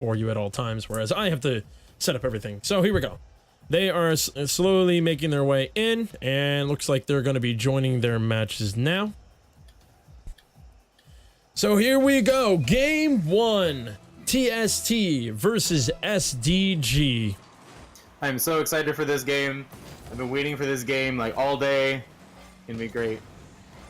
for you at all times, whereas I have to set up everything. So here we go. They are slowly making their way in, and looks like they're going to be joining their matches now. So here we go. Game 1. TST versus SDG. I'm so excited for this game. I've been waiting for this game like all day. It's gonna be great.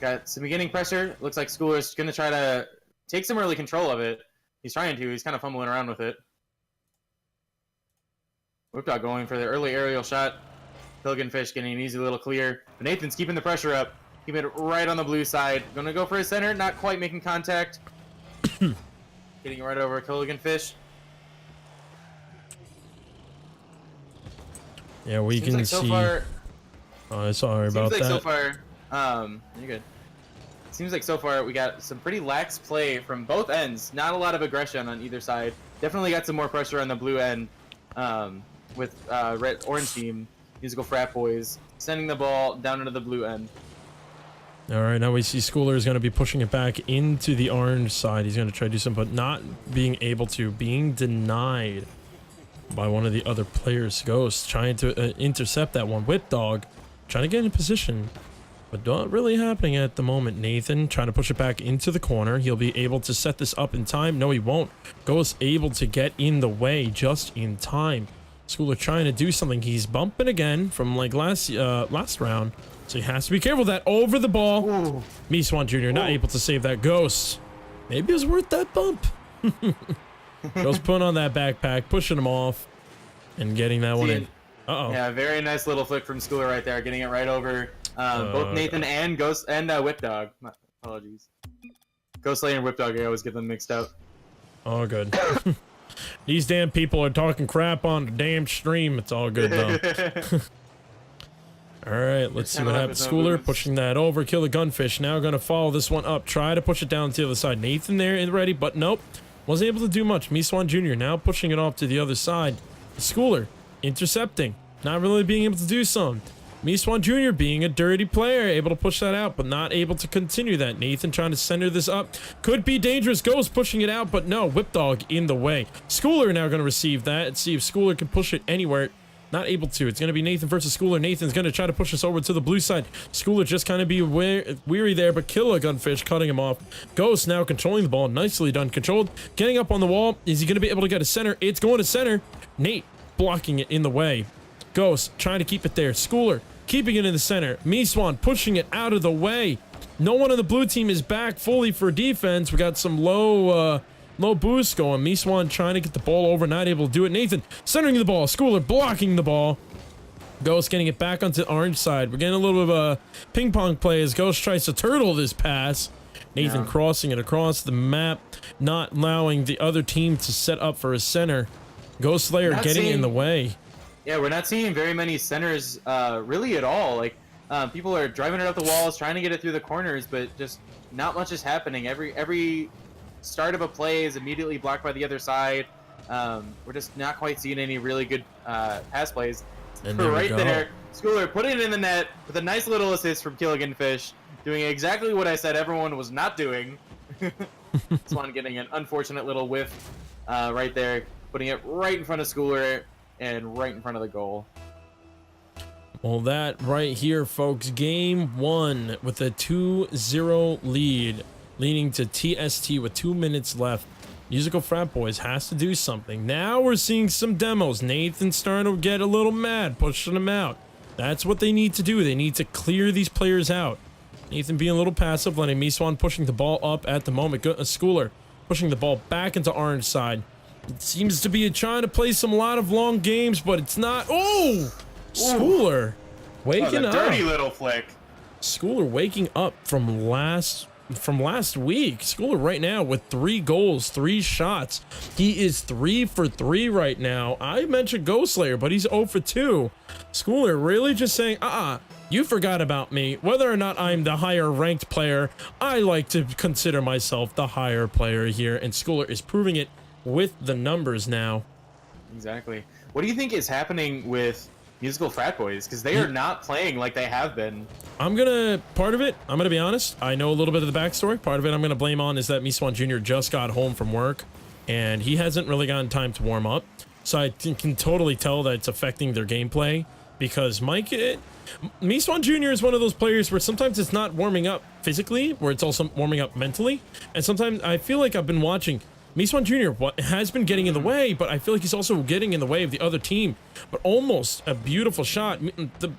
Got some beginning pressure. Looks like Schooler's gonna try to take some early control of it. He's trying to. He's kind of fumbling around with it. Whipdog going for the early aerial shot. Pelican Fish getting an easy little clear. But Nathan's keeping the pressure up. Keeping it right on the blue side. Gonna go for his center. Not quite making contact. Getting it right over Pelican Fish. Yeah, we Seems can like see. So far, sorry about like that. So far, you're good. Seems like so far we got some pretty lax play from both ends. Not a lot of aggression on either side. Definitely got some more pressure on the blue end with orange team, Musical Frat Boys, sending the ball down into the blue end. All right, now we see Schooler is going to be pushing it back into the orange side. He's going to try to do something, but not being able to, being denied by one of the other players. Ghost trying to intercept that one. Whipdog trying to get in position, but not really happening at the moment. Nathan trying to push it back into the corner. He'll be able to set this up in time. No, he won't. Ghost able to get in the way just in time. Schooler trying to do something. He's bumping again from like last round. So he has to be careful of that. Over the ball. Meeswan Jr. not able to save that. Ghost. Maybe it was worth that bump. Ghost putting on that backpack, pushing him off, and getting that one in. Uh-oh. Yeah, very nice little flick from Schooler right there, getting it right over both Nathan and Ghost and Whipdog. My apologies. Ghostlayer and Whipdog, I always get them mixed up. Oh, good. These damn people are talking crap on the damn stream. It's all good, though. All right, let's see what happens. Schooler pushing that over. Kill the Gunfish. Now going to follow this one up. Try to push it down to the other side. Nathan there and ready, but nope. Wasn't able to do much. Meeswan Jr. now pushing it off to the other side. Schooler intercepting. Not really being able to do something. Meeswan Jr. being a dirty player. Able to push that out, but not able to continue that. Nathan trying to center this up. Could be dangerous. Ghost pushing it out, but no. Whipdog in the way. Schooler now going to receive that. Let's see if Schooler can push it anywhere. Not able to. It's going to be Nathan versus Schooler. Nathan's going to try to push us over to the blue side. Schooler just kind of be weary there, but kill a Gunfish, cutting him off. Ghost now controlling the ball. Nicely done. Controlled. Getting up on the wall. Is he going to be able to get a center? It's going to center. Nate blocking it in the way. Ghost trying to keep it there. Schooler keeping it in the center. Meeswan pushing it out of the way. No one on the blue team is back fully for defense. We got some low boost going. Meeswan trying to get the ball over, not able to do it. Nathan centering the ball. Schooler blocking the ball. Ghost getting it back onto the orange side. We're getting a little bit of a ping pong play as Ghost tries to turtle this pass. Nathan crossing it across the map, not allowing the other team to set up for a center. Ghost Slayer getting in the way. Yeah, we're not seeing very many centers really at all. Like people are driving it up the walls, trying to get it through the corners, but just not much is happening. Every start of a play is immediately blocked by the other side. We're just not quite seeing any really good pass plays. And there, Schooler putting it in the net with a nice little assist from Killigan Fish, doing exactly what I said everyone was not doing. Swan getting an unfortunate little whiff right there, putting it right in front of Schooler and right in front of the goal. Well, that right here, folks, game 1 with a 2-0 lead, leading to TST with 2 minutes left. Musical Frat Boys has to do something. Now we're seeing some demos. Nathan's starting to get a little mad, pushing them out. That's what they need to do. They need to clear these players out. Nathan being a little passive, letting Meeswan pushing the ball up at the moment. Schooler pushing the ball back into orange side. It seems to be trying to play some lot of long games, but it's not. Oh! Schooler waking up. Dirty little flick. Schooler waking up from last week. Schooler right now with 3 goals, 3 shots. He is 3 for 3 right now. I mentioned Ghostslayer, but he's 0 for 2. Schooler really just saying, you forgot about me. Whether or not I'm the higher ranked player, I like to consider myself the higher player here, and Schooler is proving it with the numbers now. Exactly. What do you think is happening with Musical Frat Boys? Because they are not playing like they have been. Part of it, I'm gonna be honest, I know a little bit of the backstory. Part of it I'm gonna blame on is that Meeswan Jr. just got home from work. and he hasn't really gotten time to warm up. So I can totally tell that it's affecting their gameplay, because Miswan Jr. is one of those players where sometimes it's not warming up physically, where it's also warming up mentally. And sometimes I feel like I've been watching Miswan Jr. has been getting in the way, but I feel like he's also getting in the way of the other team. But almost a beautiful shot. The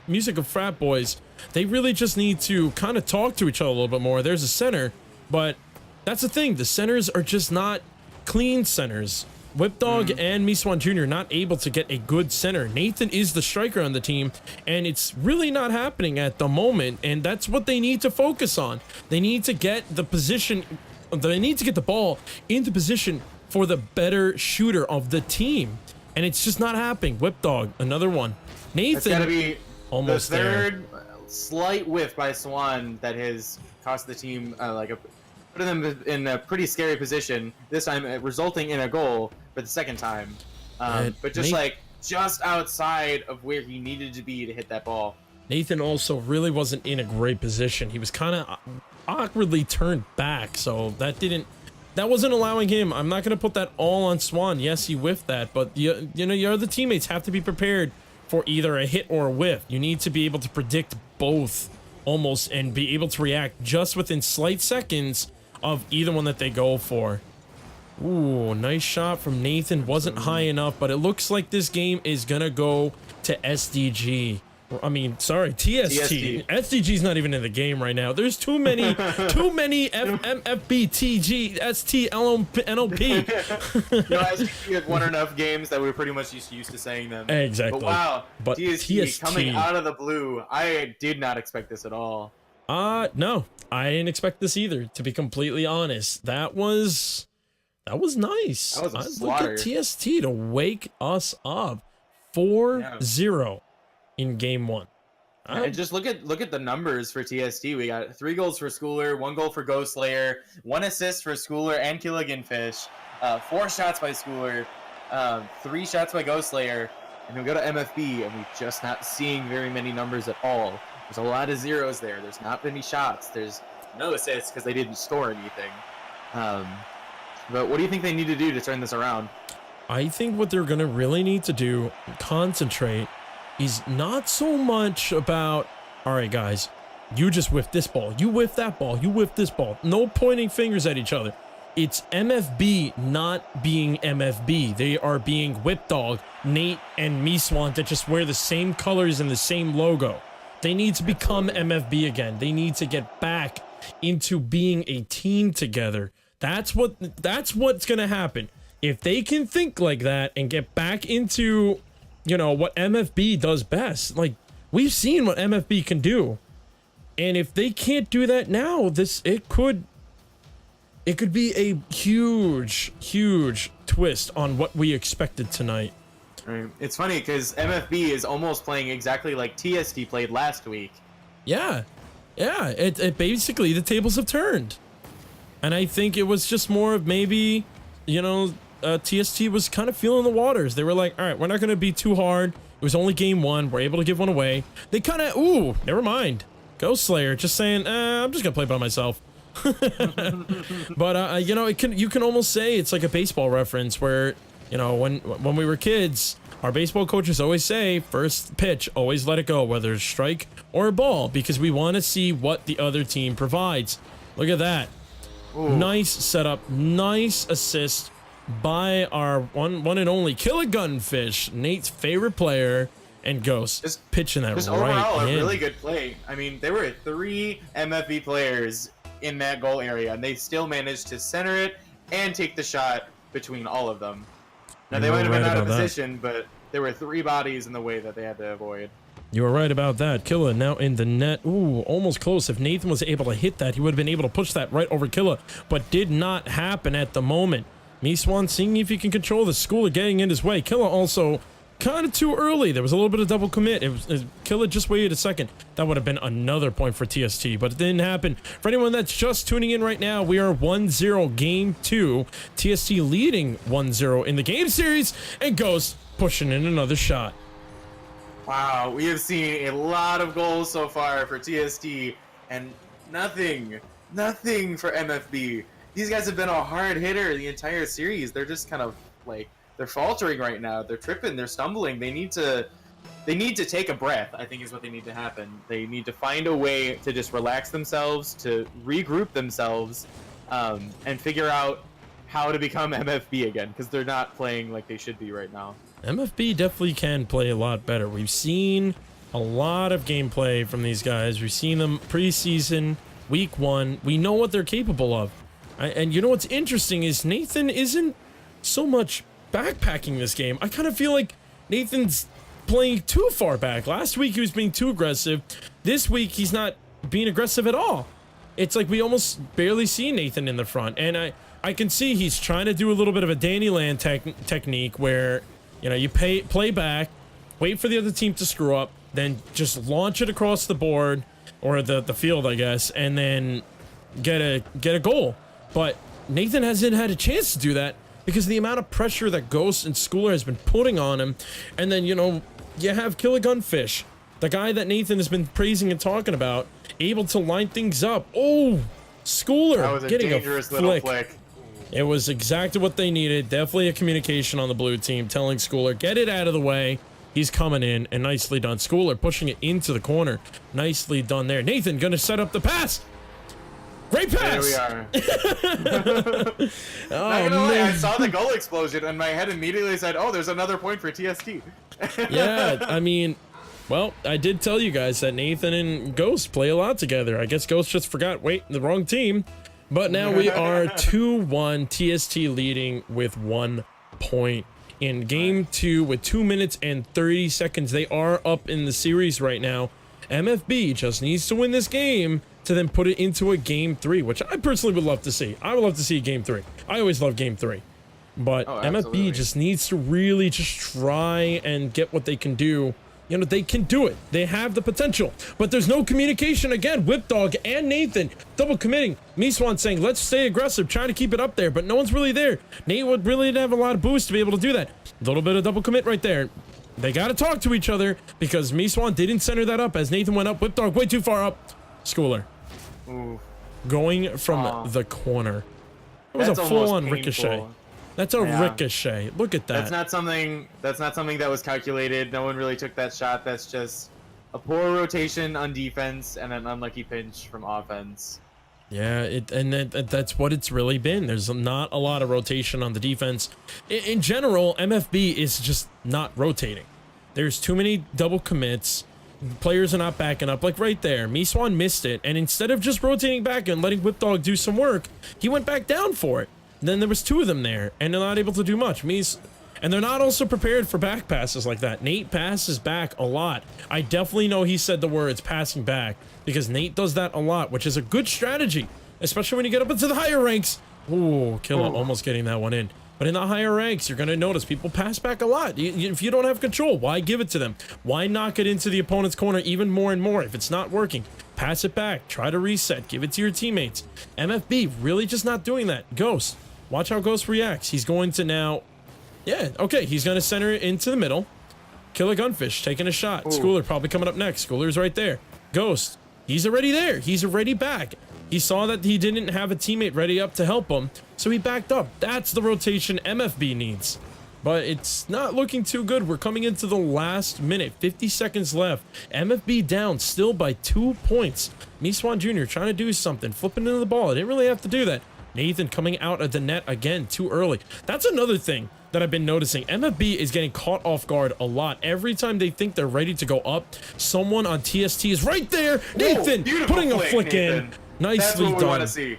music of Frat Boys, they really just need to kind of talk to each other a little bit more. There's a center, but that's the thing. The centers are just not clean centers. Whipdog and Miswan Jr. not able to get a good center. Nathan is the striker on the team, and it's really not happening at the moment, and that's what they need to focus on. They need to get the position, they need to get the ball into position for the better shooter of the team, and it's just not happening. Whipdog, another one. Nathan, It's gotta be almost the third there. slight whiff by Swan that has cost the team put them in a pretty scary position. This time, resulting in a goal for the second time. But just outside of where he needed to be to hit that ball. Nathan also really wasn't in a great position. He was kind of awkwardly turned back, so that wasn't allowing him. I'm not going to put that all on Swan. Yes, he whiffed that, but you know, your other teammates have to be prepared for either a hit or a whiff. You need to be able to predict both almost and be able to react just within slight seconds of either one that they go for. Ooh, nice shot from Nathan. Wasn't high enough, but it looks like this game is gonna go to SDG. I mean, sorry, TST. SDG's not even in the game right now. There's too many MFB, TG, ST, NLP. SDG had won enough games that we were pretty much used to saying them. Exactly. But wow, but TST coming out of the blue. I did not expect this at all. No, I didn't expect this either, to be completely honest. That was nice. That was a slaughter. Look at TST to wake us up 4-0 in game one. And just look at the numbers for TST. We got 3 goals for Schooler, 1 goal for Ghost Slayer, 1 assist for Schooler and Killiganfish, 4 shots by Schooler, 3 shots by Ghost Slayer, and we go to MFB and we're just not seeing very many numbers at all. There's a lot of zeros there. There's not many shots. There's no assists because they didn't score anything. But what do you think they need to do to turn this around? I think what they're going to really need to do, concentrate, is not so much about, all right, guys, you just whiffed this ball. You whiffed that ball. You whiffed this ball. No pointing fingers at each other. It's MFB not being MFB. They are being Whipdog, Nate, and Miswan that just wear the same colors and the same logo. They need to become MFB again. They need to get back into being a team together. That's what's gonna happen. If they can think like that and get back into, you know, what MFB does best. Like, we've seen what MFB can do. And if they can't do that now, it could be a huge twist on what we expected tonight. Right. It's funny because MFB is almost playing exactly like TST played last week. Yeah. It basically, the tables have turned. And I think it was just more of maybe, you know, TST was kind of feeling the waters. They were like, all right, we're not going to be too hard. It was only game one. We're able to give one away. They kind of, ooh, never mind. Ghost Slayer just saying, I'm just going to play by myself. But, you know, you can almost say it's like a baseball reference where, you know, when we were kids, our baseball coaches always say, first pitch, always let it go, whether it's strike or a ball, because we want to see what the other team provides. Look at that. Ooh. Nice setup, nice assist by our one and only Killiganfish, Nate's favorite player, and Ghost. Just pitching that just right overall, in. A really good play. I mean, there were 3 MFB players in that goal area, and they still managed to center it and take the shot between all of them. Now, they might have been out of position, but there were 3 bodies in the way that they had to avoid. You were right about that. Killa now in the net. Ooh, almost close. If Nathan was able to hit that, he would have been able to push that right over Killa, but did not happen at the moment. Miswan seeing if he can control the Schooler getting in his way. Killa also kind of too early. There was a little bit of double commit. Killa just waited a second. That would have been another point for TST, but it didn't happen. For anyone that's just tuning in right now, we are 1-0 game 2. TST leading 1-0 in the game series, and Ghost pushing in another shot. Wow, we have seen a lot of goals so far for TST, and nothing for MFB. these guys have been a hard hitter the entire series. They're just kind of like they're faltering right now. They're tripping. They're stumbling. They need to take a breath. I think is what they need to happen. They need to find a way to just relax themselves, to regroup themselves, and figure out how to become MFB again, because they're not playing like they should be right now. MFB definitely can play a lot better. We've seen a lot of gameplay from these guys. We've seen them preseason, week 1. We know what they're capable of. And you know what's interesting is Nathan isn't so much backpacking this game. I kind of feel like Nathan's playing too far back. Last week he was being too aggressive. This week he's not being aggressive at all. It's like we almost barely see Nathan in the front. And I can see he's trying to do a little bit of a Danny Land technique where, you know, you play back, wait for the other team to screw up, then just launch it across the board or the field, I guess, and then get a goal. But Nathan hasn't had a chance to do that because of the amount of pressure that Ghost and Schooler has been putting on him. And then, you know, you have Killer Gunfish, the guy that Nathan has been praising and talking about, able to line things up. Oh, Schooler getting a flick. It was exactly what they needed. Definitely a communication on the blue team, telling Schooler, get it out of the way. He's coming in, and nicely done. Schooler pushing it into the corner. Nicely done there. Nathan gonna set up the pass. Great pass! There we are. Oh, man. I saw the goal explosion, and my head immediately said, oh, there's another point for TST. Yeah, I mean, well, I did tell you guys that Nathan and Ghost play a lot together. I guess Ghost just forgot, wait, the wrong team. But now we are 2-1, TST leading with 1 point. In game 2 with 2 minutes and 30 seconds, they are up in the series right now. MFB just needs to win this game to then put it into a game 3, which I personally would love to see. I would love to see game 3. I always love game 3. But MFB just needs to really just try and get what they can do. You know, they can do it. They have the potential. But there's no communication again. Whipdog and Nathan double committing. Miswan saying, let's stay aggressive, trying to keep it up there, but no one's really there. Nate would really have a lot of boost to be able to do that. A little bit of double commit right there. They got to talk to each other because Miswan didn't center that up as Nathan went up. Whipdog way too far up. Schooler. Ooh. Going from the corner. It was a full-on ricochet. That's a ricochet. Look at that. That's not something that was calculated. No one really took that shot. That's just a poor rotation on defense and an unlucky pinch from offense. Yeah, that's what it's really been. There's not a lot of rotation on the defense. In general, MFB is just not rotating. There's too many double commits. Players are not backing up. Like right there, Miswan missed it, and instead of just rotating back and letting Whipdog do some work, he went back down for it. Then there was 2 of them there, and they're not able to do much. And they're not also prepared for back passes like that. Nate passes back a lot. I definitely know he said the words passing back because Nate does that a lot, which is a good strategy, especially when you get up into the higher ranks. Ooh, Killa almost getting that one in. But in the higher ranks, you're going to notice people pass back a lot. If you don't have control, why give it to them? Why knock it into the opponent's corner even more and more? If it's not working, pass it back. Try to reset. Give it to your teammates. MFB really just not doing that. Ghost. Watch how Ghost reacts. He's going to now... Yeah, okay. He's going to center it into the middle. Killer Gunfish taking a shot. Ooh. Schooler probably coming up next. Schooler's right there. Ghost. He's already there. He's already back. He saw that he didn't have a teammate ready up to help him, so he backed up. That's the rotation MFB needs. But it's not looking too good. We're coming into the last minute. 50 seconds left. MFB down still by 2 points. Miswan Jr. trying to do something. Flipping into the ball. I didn't really have to do that. Nathan coming out of the net again too early. That's another thing that I've been noticing. MFB is getting caught off guard a lot. Every time they think they're ready to go up, someone on TST is right there. Nathan putting a flick in. Nicely That's what we done. want to see.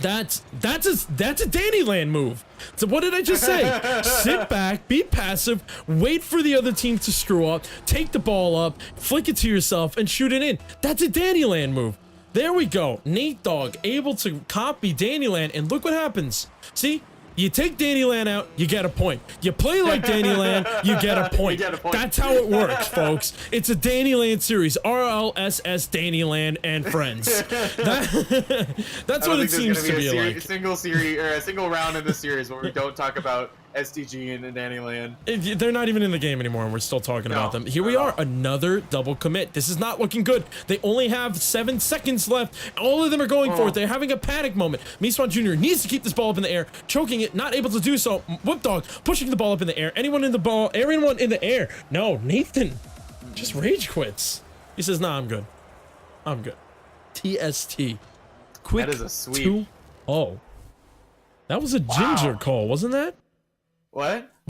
That's a Dannyland move. So what did I just say? Sit back, be passive, wait for the other team to screw up, take the ball up, flick it to yourself, and shoot it in. That's a Dannyland move. There we go. Nate Dogg able to copy Dannyland, and look what happens. See? You take Dannyland out, you get a point. You play like Dannyland, you get a point. That's how it works, folks. It's a Dannyland series. RLSS, Dannyland, and friends. That's what it seems to be like. Single series or a single round in the series where we don't talk about SDG and Danny Land. They're not even in the game anymore, and we're still talking about them. Here we are, another double commit. This is not looking good. They only have 7 seconds left. All of them are going for it. They're having a panic moment. Miswan Jr. needs to keep this ball up in the air, choking it, not able to do so. Whip Dog pushing the ball up in the air. Anyone in the air. No, Nathan just rage quits. He says, nah, I'm good. I'm good. TST. Quick. That is a sweep. 2-0. That was a ginger call, wasn't that? What?